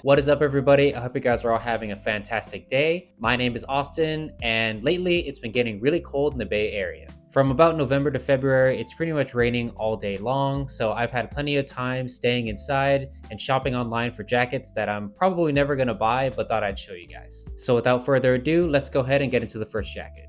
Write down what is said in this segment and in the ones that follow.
What is up, everybody? I hope you guys are all having a fantastic day. My name is Austin, and lately it's been getting really cold in the Bay Area. From about November to February, it's pretty much raining all day long, so I've had plenty of time staying inside and shopping online for jackets that I'm probably never gonna buy, but thought I'd show you guys. So without further ado, let's go ahead and get into the first jacket.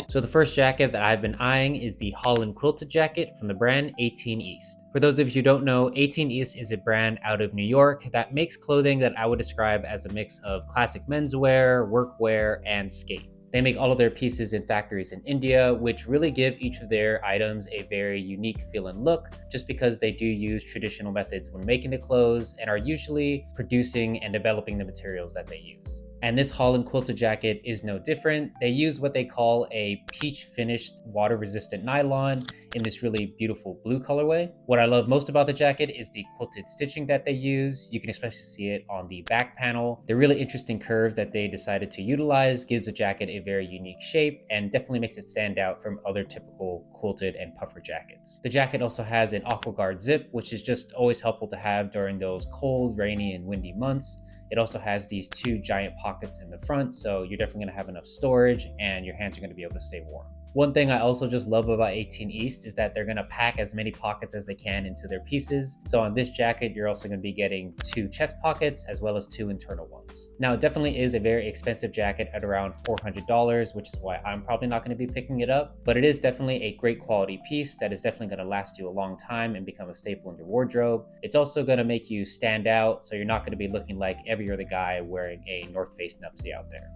So the first jacket that I've been eyeing is the Holland Quilted jacket from the brand 18 East. For those of you who don't know, 18 East is a brand out of New York that makes clothing that I would describe as a mix of classic menswear, workwear, and skate. They make all of their pieces in factories in India, which really give each of their items a very unique feel and look, just because they do use traditional methods when making the clothes and are usually producing and developing the materials that they use. And this Holland Quilted jacket is no different. They use what they call a peach finished water resistant nylon in this really beautiful blue colorway. What I love most about the jacket is the quilted stitching that they use. You can especially see it on the back panel. The really interesting curve that they decided to utilize gives the jacket a very unique shape and definitely makes it stand out from other typical quilted and puffer jackets. The jacket also has an aqua guard zip, which is just always helpful to have during those cold, rainy, and windy months. It also has these two giant pockets in the front, so you're definitely gonna have enough storage and your hands are gonna be able to stay warm. One thing I also just love about 18 East is that they're gonna pack as many pockets as they can into their pieces. So on this jacket, you're also gonna be getting 2 chest pockets as well as 2 internal ones. Now, it definitely is a very expensive jacket at around $400, which is why I'm probably not gonna be picking it up, but it is definitely a great quality piece that is definitely gonna last you a long time and become a staple in your wardrobe. It's also gonna make you stand out, so you're not gonna be looking like every other guy wearing a North Face Nupsy out there.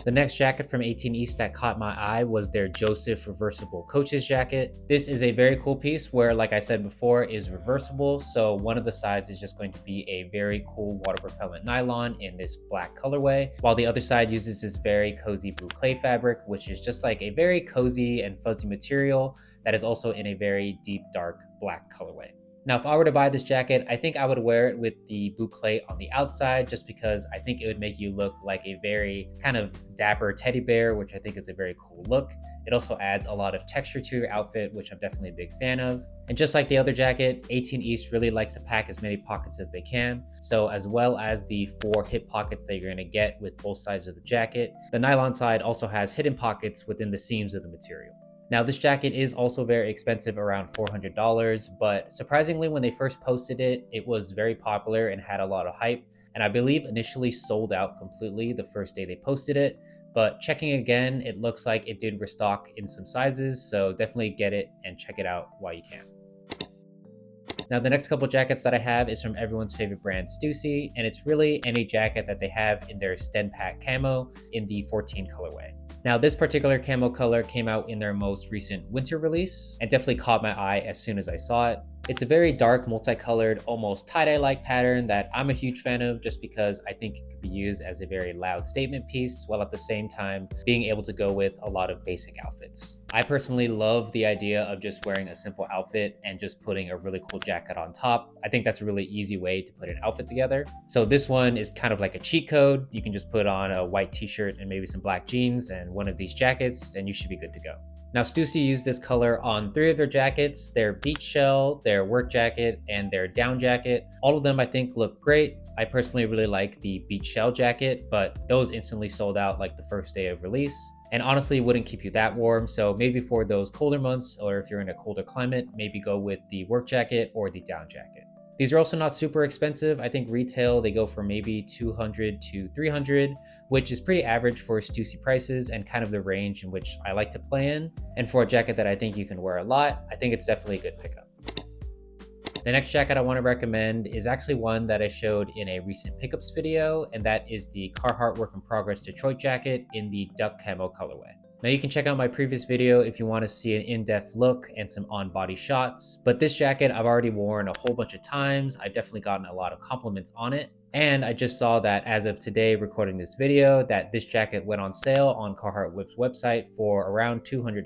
The next jacket from 18 East that caught my eye was their Joseph Reversible Coach's jacket. This is a very cool piece where, like I said before, is reversible. So one of the sides is just going to be a very cool water repellent nylon in this black colorway, while the other side uses this very cozy bouclé fabric, which is just like a very cozy and fuzzy material that is also in a very deep, dark black colorway. Now, if I were to buy this jacket, I think I would wear it with the bouclé on the outside just because I think it would make you look like a very kind of dapper teddy bear, which I think is a very cool look. It also adds a lot of texture to your outfit, which I'm definitely a big fan of. And just like the other jacket, 18 East really likes to pack as many pockets as they can. So as well as the 4 hip pockets that you're gonna get with both sides of the jacket, the nylon side also has hidden pockets within the seams of the material. Now, this jacket is also very expensive, around $400, but surprisingly, when they first posted it, it was very popular and had a lot of hype, and I believe initially sold out completely the first day they posted it, but checking again, it looks like it did restock in some sizes, so definitely get it and check it out while you can. Now, the next couple jackets that I have is from everyone's favorite brand, Stussy, and it's really any jacket that they have in their STENPAT Camo in the 14 colorway. Now, this particular camo color came out in their most recent winter release and definitely caught my eye as soon as I saw it. It's a very dark, multicolored, almost tie-dye-like pattern that I'm a huge fan of just because I think it could be used as a very loud statement piece while at the same time being able to go with a lot of basic outfits. I personally love the idea of just wearing a simple outfit and just putting a really cool jacket on top. I think that's a really easy way to put an outfit together. So this one is kind of like a cheat code. You can just put on a white t-shirt and maybe some black jeans and one of these jackets and you should be good to go. Now, Stussy used this color on 3 of their jackets, their beach shell, their work jacket, and their down jacket. All of them I think look great. I personally really like the beach shell jacket, but those instantly sold out like the first day of release. And honestly, wouldn't keep you that warm. So maybe for those colder months, or if you're in a colder climate, maybe go with the work jacket or the down jacket. These are also not super expensive. I think retail, they go for maybe $200 to $300, which is pretty average for Stussy prices and kind of the range in which I like to play in. And for a jacket that I think you can wear a lot, I think it's definitely a good pickup. The next jacket I want to recommend is actually one that I showed in a recent pickups video, and that is the Carhartt Work in Progress Detroit jacket in the duck camo colorway. Now, you can check out my previous video if you want to see an in-depth look and some on-body shots, but this jacket I've already worn a whole bunch of times. I've definitely gotten a lot of compliments on it, and I just saw that as of today recording this video that this jacket went on sale on Carhartt Whip's website for around $200.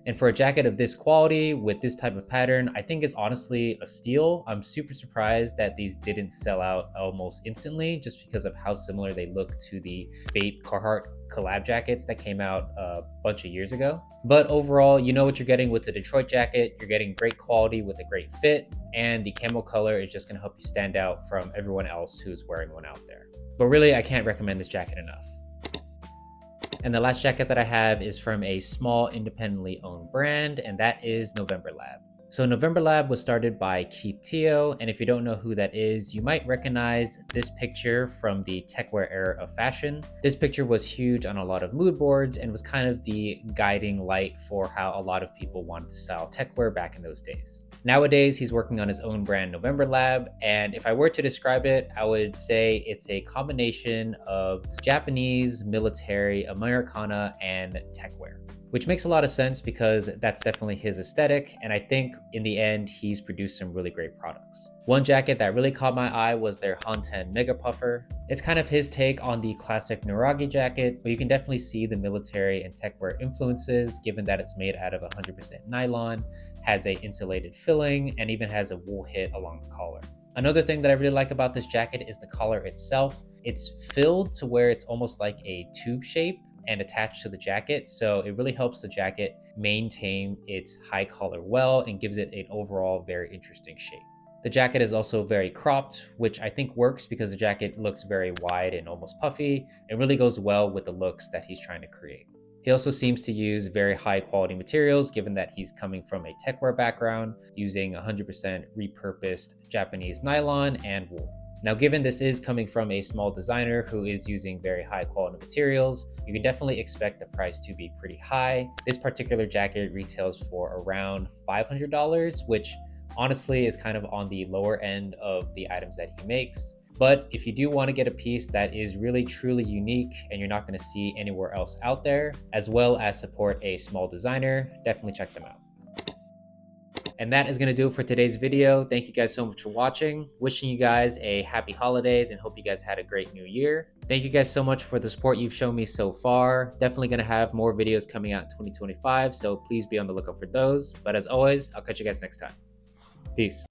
And for a jacket of this quality with this type of pattern, I think it's honestly a steal. I'm super surprised that these didn't sell out almost instantly just because of how similar they look to the Bape Carhartt collab jackets that came out a bunch of years ago. But overall, you know what you're getting with the Detroit jacket. You're getting great quality with a great fit, and the camo color is just gonna help you stand out from everyone else who's wearing one out there. But really, I can't recommend this jacket enough. And the last jacket that I have is from a small independently owned brand, and that is November Lab. So November Lab was started by Keith Teo, and if you don't know who that is, you might recognize this picture from the techwear era of fashion. This picture was huge on a lot of mood boards and was kind of the guiding light for how a lot of people wanted to style techwear back in those days. Nowadays, he's working on his own brand, November Lab, and if I were to describe it, I would say it's a combination of Japanese, military, Americana, and techwear. Which makes a lot of sense because that's definitely his aesthetic, and I think in the end, he's produced some really great products. One jacket that really caught my eye was their Hanten Mega Puffer. It's kind of his take on the classic Naragi jacket, but you can definitely see the military and techwear influences given that it's made out of 100% nylon, has a insulated filling, and even has a wool hit along the collar. Another thing that I really like about this jacket is the collar itself. It's filled to where it's almost like a tube shape and attached to the jacket, so it really helps the jacket maintain its high collar well and gives it an overall very interesting shape. The jacket is also very cropped, which I think works because the jacket looks very wide and almost puffy. It really goes well with the looks that he's trying to create. He also seems to use very high quality materials given that he's coming from a techwear background, using 100% repurposed Japanese nylon and wool. Now, given this is coming from a small designer who is using very high quality materials, you can definitely expect the price to be pretty high. This particular jacket retails for around $500, which honestly is kind of on the lower end of the items that he makes. But if you do want to get a piece that is really truly unique and you're not going to see anywhere else out there, as well as support a small designer, definitely check them out. And that is going to do it for today's video. Thank you guys so much for watching. Wishing you guys a happy holidays and hope you guys had a great new year. Thank you guys so much for the support you've shown me so far. Definitely going to have more videos coming out in 2025, so please be on the lookout for those. But as always, I'll catch you guys next time. Peace.